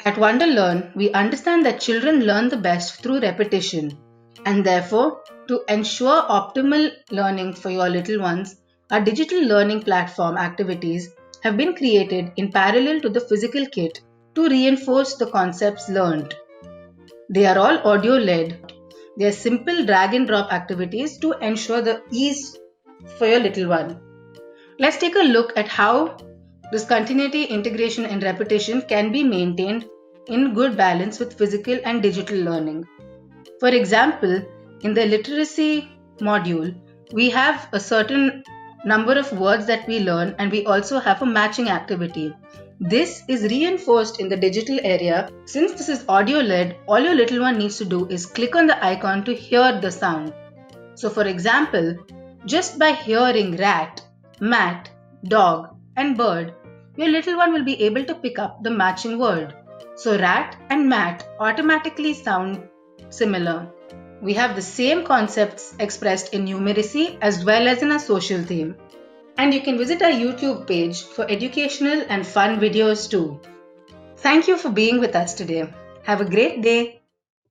At wonderLearn, we understand that children learn the best through repetition, and therefore, to ensure optimal learning for your little ones, our digital learning platform activities have been created in parallel to the physical kit to reinforce the concepts learned. They are all audio-led. They are simple drag and drop activities to ensure the ease for your little one. Let's take a look at how this continuity, integration, and repetition can be maintained in good balance with physical and digital learning. For example, in the literacy module, we have a certain number of words that we learn, and we also have a matching activity. This is reinforced in the digital area. Since this is audio led, all your little one needs to do is click on the icon to hear the sound. So for example, just by hearing rat, mat, dog and bird, your little one will be able to pick up the matching word. So rat and mat automatically sound similar. We have the same concepts expressed in numeracy as well as in a social theme. And you can visit our YouTube page for educational and fun videos too. Thank you for being with us today. Have a great day.